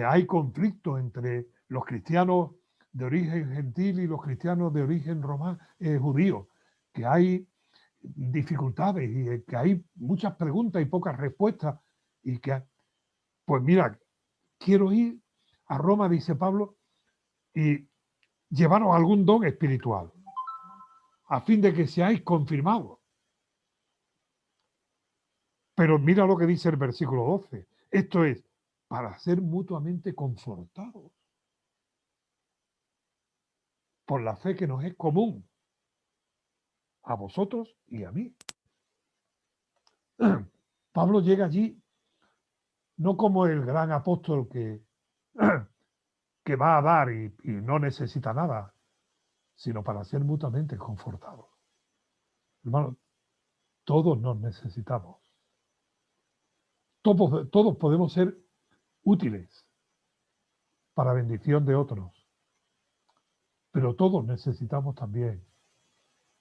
hay conflicto entre los cristianos de origen gentil y los cristianos de origen judío, que hay dificultades y que hay muchas preguntas y pocas respuestas, y que, pues mira, quiero ir a Roma, dice Pablo, y llevaros algún don espiritual, a fin de que seáis confirmados. Pero mira lo que dice el versículo 12. Esto es, para ser mutuamente confortados por la fe que nos es común a vosotros y a mí. Pablo llega allí no como el gran apóstol que va a dar y no necesita nada, sino para ser mutuamente confortados. Hermano, todos nos necesitamos. Todos podemos ser útiles para bendición de otros, pero todos necesitamos también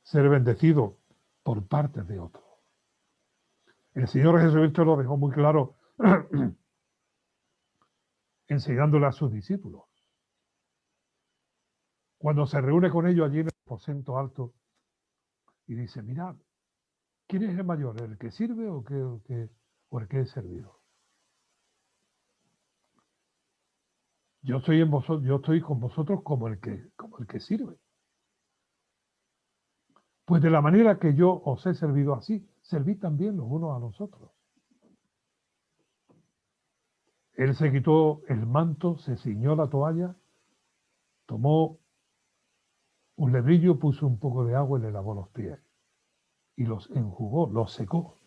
ser bendecidos por parte de otros. El Señor Jesucristo lo dejó muy claro enseñándole a sus discípulos. Cuando se reúne con ellos allí en el aposento alto y dice, mirad, ¿quién es el mayor? ¿El que sirve o el que es servido? Yo estoy con vosotros como el que sirve. Pues de la manera que yo os he servido así, servid también los unos a los otros. Él se quitó el manto, se ciñó la toalla, tomó un lebrillo, puso un poco de agua y le lavó los pies. Y los enjugó, los secó.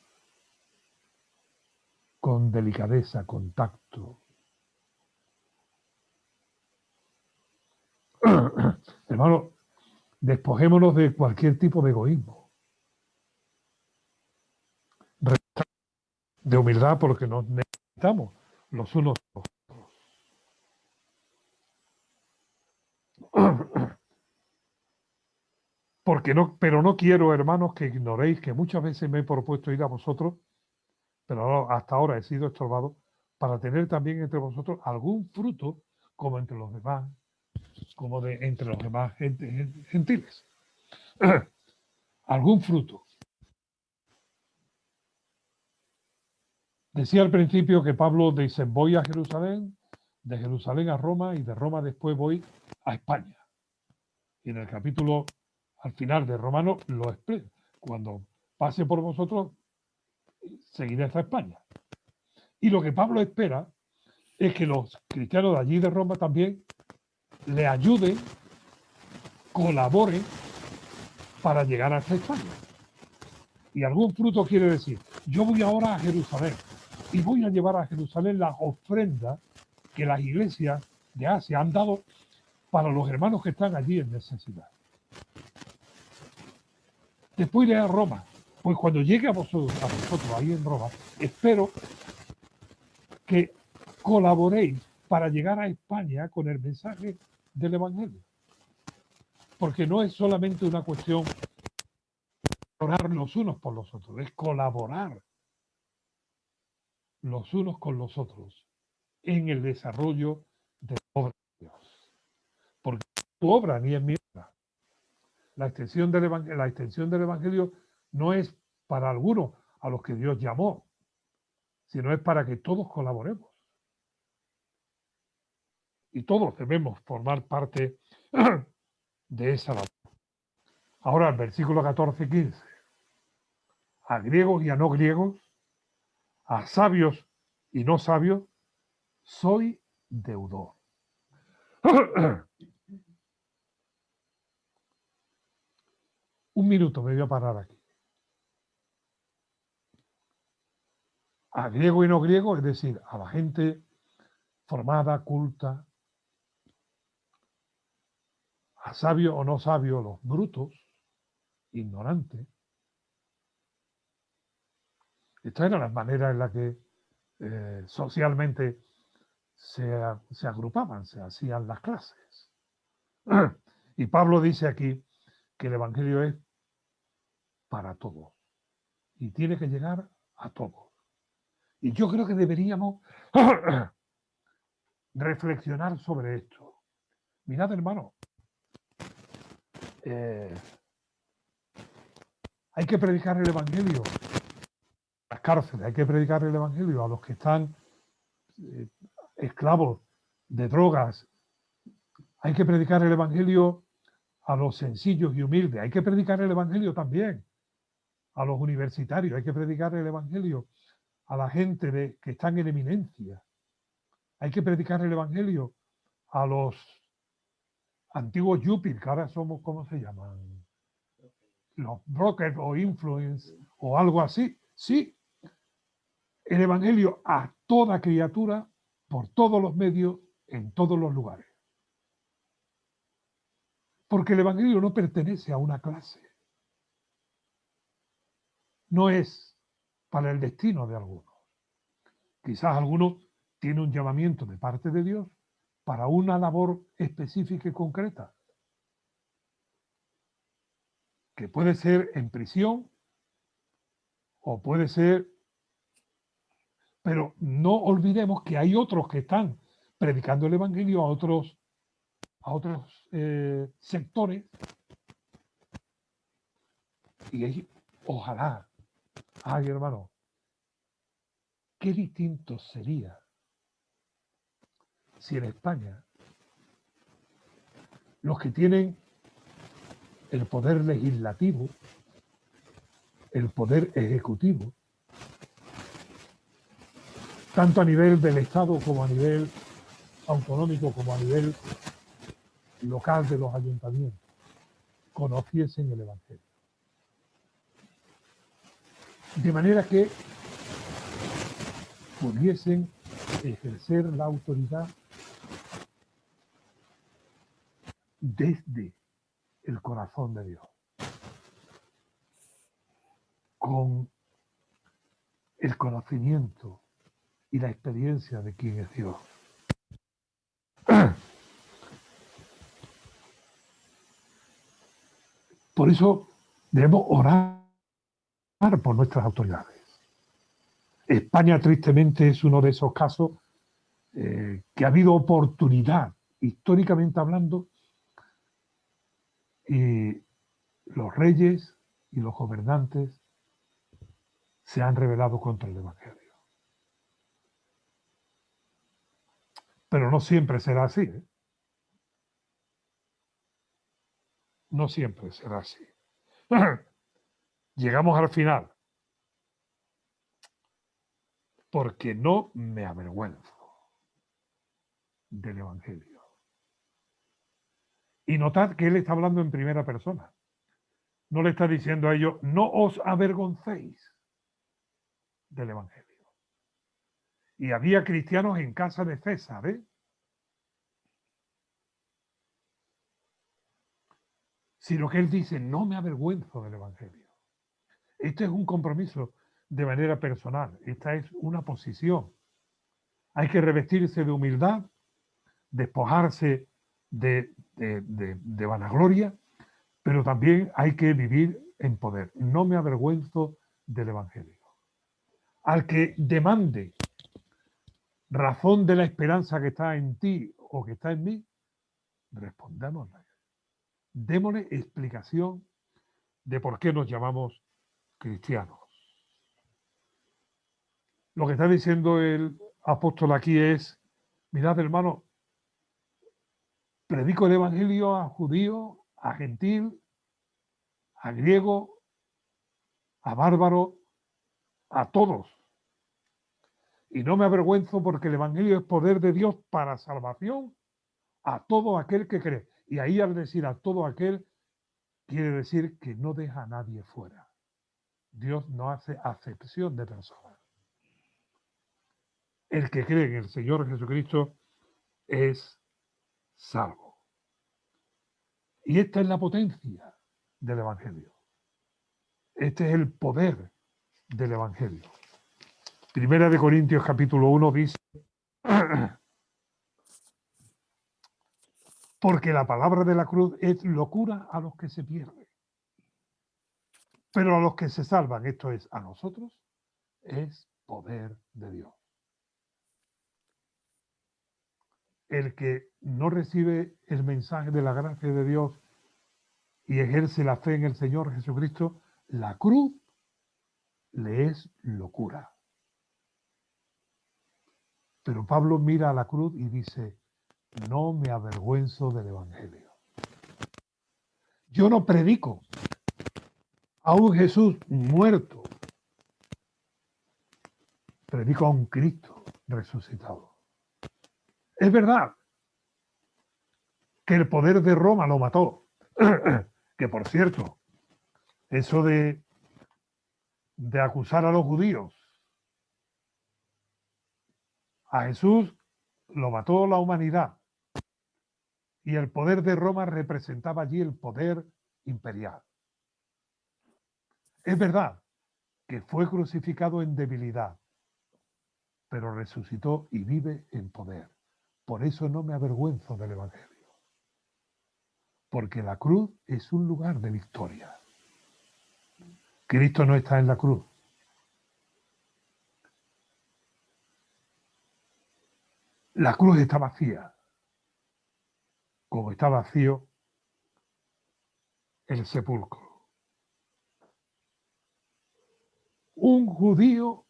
Con delicadeza, con tacto. Hermano, despojémonos de cualquier tipo de egoísmo. De humildad, porque nos necesitamos los unos a los otros. Porque no, pero no quiero, hermanos, que ignoréis que muchas veces me he propuesto ir a vosotros, pero hasta ahora he sido estorbado, para tener también entre vosotros algún fruto, como entre los demás, como entre los demás gentiles. Algún fruto. Decía al principio que Pablo dice, voy a Jerusalén, de Jerusalén a Roma y de Roma después voy a España. Y en el capítulo, al final de Romanos, lo explica. Cuando pase por vosotros, seguiré hasta España. Y lo que Pablo espera es que los cristianos de allí de Roma también le ayuden, colaboren para llegar hasta España. Y algún fruto quiere decir, yo voy ahora a Jerusalén y voy a llevar a Jerusalén las ofrendas que las iglesias de Asia han dado para los hermanos que están allí en necesidad. Después iré a Roma. Pues cuando llegue a vosotros ahí en Roma, espero que colaboréis para llegar a España con el mensaje del Evangelio. Porque no es solamente una cuestión de orar los unos por los otros, es colaborar los unos con los otros en el desarrollo de la obra de Dios. Porque no es tu obra ni es mi obra. La extensión del Evangelio no es para algunos a los que Dios llamó, sino es para que todos colaboremos. Y todos debemos formar parte de esa labor. Ahora el versículo 14 y 15. A griegos y a no griegos, a sabios y no sabios, soy deudor. Un minuto, me voy a parar aquí. A griego y no griego, es decir, a la gente formada, culta, a sabios o no sabios, los brutos, ignorantes. Esta era la manera en la que socialmente se agrupaban, se hacían las clases. Y Pablo dice aquí que el Evangelio es para todos y tiene que llegar a todos. Y yo creo que deberíamos reflexionar sobre esto. Mirad, hermano, hay que predicar el Evangelio a las cárceles, hay que predicar el Evangelio a los que están esclavos de drogas, hay que predicar el Evangelio a los sencillos y humildes, hay que predicar el Evangelio también a los universitarios, hay que predicar el Evangelio a la gente que está en eminencia, hay que predicar el Evangelio a los antiguos yuppies, que ahora somos, ¿cómo se llaman? Los brokers o influencers o algo así. Sí, el Evangelio a toda criatura, por todos los medios, en todos los lugares. Porque el Evangelio no pertenece a una clase. No es para el destino de algunos. Quizás algunos tienen un llamamiento de parte de Dios para una labor específica y concreta, que puede ser en prisión o puede ser, pero no olvidemos que hay otros que están predicando el Evangelio a otros sectores y ojalá, ay hermano, qué distinto sería si en España los que tienen el poder legislativo, el poder ejecutivo, tanto a nivel del Estado como a nivel autonómico, como a nivel local de los ayuntamientos, conociesen el Evangelio. De manera que pudiesen ejercer la autoridad desde el corazón de Dios, con el conocimiento y la experiencia de quién es Dios. Por eso debemos orar por nuestras autoridades. España, tristemente, es uno de esos casos que ha habido oportunidad, históricamente hablando, y los reyes y los gobernantes se han rebelado contra el Evangelio. Pero no siempre será así, ¿eh? No siempre será así. Llegamos al final. Porque no me avergüenzo del Evangelio. Y notad que él está hablando en primera persona. No le está diciendo a ellos, no os avergoncéis del Evangelio. Y había cristianos en casa de César, ¿eh? Sino que él dice, no me avergüenzo del Evangelio. Este es un compromiso de manera personal. Esta es una posición. Hay que revestirse de humildad, despojarse de vanagloria, pero también hay que vivir en poder. No me avergüenzo del Evangelio. Al que demande razón de la esperanza que está en ti o que está en mí, respondémosle. Démosle explicación de por qué nos llamamos cristianos. Lo que está diciendo el apóstol aquí es, mirad hermano, predico el Evangelio a judío, a gentil, a griego, a bárbaro, a todos. Y no me avergüenzo porque el Evangelio es poder de Dios para salvación a todo aquel que cree. Y ahí al decir a todo aquel, quiere decir que no deja a nadie fuera. Dios no hace acepción de personas. El que cree en el Señor Jesucristo es salvo. Y esta es la potencia del Evangelio. Este es el poder del Evangelio. Primera de Corintios capítulo 1 dice, porque la palabra de la cruz es locura a los que se pierden. Pero a los que se salvan, esto es a nosotros, es poder de Dios. El que no recibe el mensaje de la gracia de Dios y ejerce la fe en el Señor Jesucristo, la cruz le es locura. Pero Pablo mira a la cruz y dice, no me avergüenzo del Evangelio. Yo no predico a un Jesús muerto, predico a un Cristo resucitado. Es verdad que el poder de Roma lo mató, que por cierto, eso de acusar a los judíos, a Jesús lo mató la humanidad y el poder de Roma representaba allí el poder imperial. Es verdad que fue crucificado en debilidad, pero resucitó y vive en poder. Por eso no me avergüenzo del Evangelio, porque la cruz es un lugar de victoria. Cristo no está en la cruz. La cruz está vacía, como está vacío el sepulcro. Un judío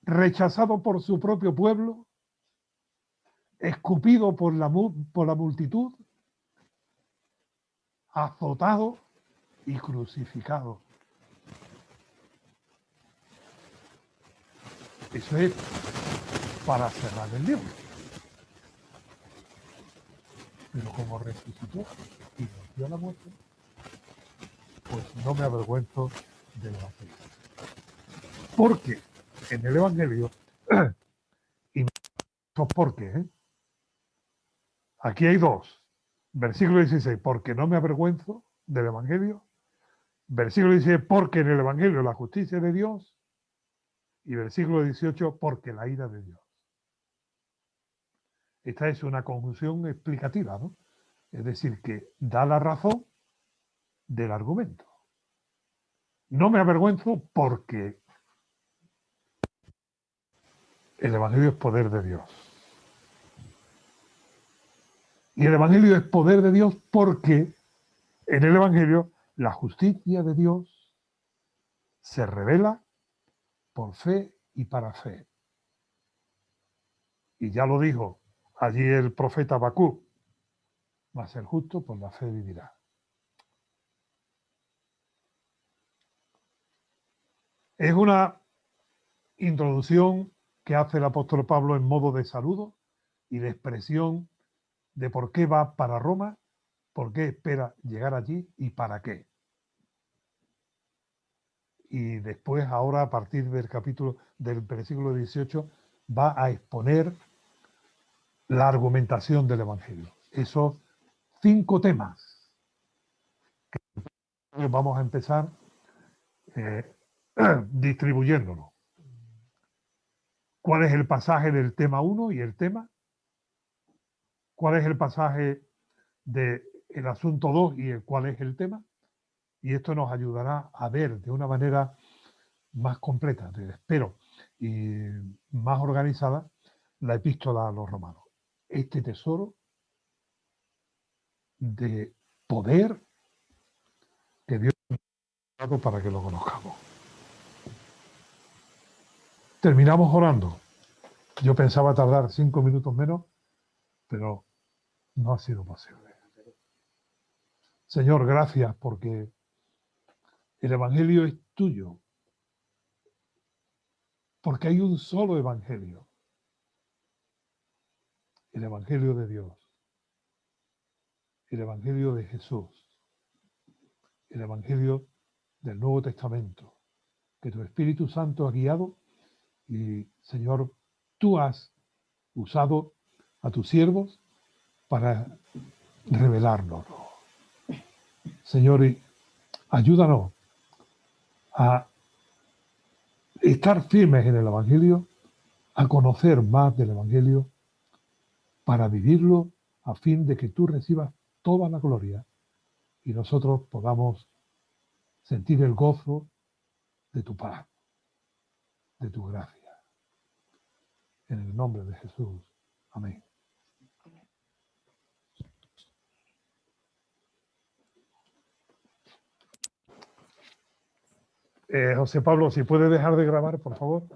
rechazado por su propio pueblo, escupido por la multitud, azotado y crucificado. Eso es para cerrar el libro. Pero como resucitó y venció a la muerte, pues no me avergüenzo del Evangelio. Porque en el Evangelio, y ¿por qué? Aquí hay dos. Versículo 16, porque no me avergüenzo del Evangelio. Versículo 16, porque en el Evangelio la justicia de Dios. Y versículo 18, porque la ira de Dios. Esta es una conjunción explicativa, ¿no? Es decir, que da la razón del argumento. No me avergüenzo porque el Evangelio es poder de Dios. Y el Evangelio es poder de Dios porque en el Evangelio la justicia de Dios se revela por fe y para fe. Y ya lo dijo allí el profeta Habacuc, mas el justo por la fe vivirá. Es una introducción que hace el apóstol Pablo en modo de saludo y de expresión de por qué va para Roma, por qué espera llegar allí y para qué. Y después, ahora, a partir del capítulo del versículo 18, va a exponer la argumentación del Evangelio. Esos 5 temas que vamos a empezar distribuyéndolo. ¿Cuál es el pasaje del tema 1 y el tema? ¿Cuál es el pasaje del asunto 2 y cuál es el tema? Y esto nos ayudará a ver de una manera más completa, espero, y más organizada, la epístola a los romanos. Este tesoro de poder que Dios nos ha dado para que lo conozcamos. Terminamos orando. Yo pensaba tardar 5 minutos menos, pero no ha sido posible. Señor, gracias porque el Evangelio es tuyo, porque hay un solo Evangelio, el Evangelio de Dios, el Evangelio de Jesús, el Evangelio del Nuevo Testamento, que tu Espíritu Santo ha guiado y, Señor, tú has usado a tus siervos para revelárnoslo. Señor, ayúdanos a estar firmes en el Evangelio, a conocer más del Evangelio, para vivirlo a fin de que tú recibas toda la gloria y nosotros podamos sentir el gozo de tu paz, de tu gracia. En el nombre de Jesús. Amén. José Pablo, si puede dejar de grabar, por favor.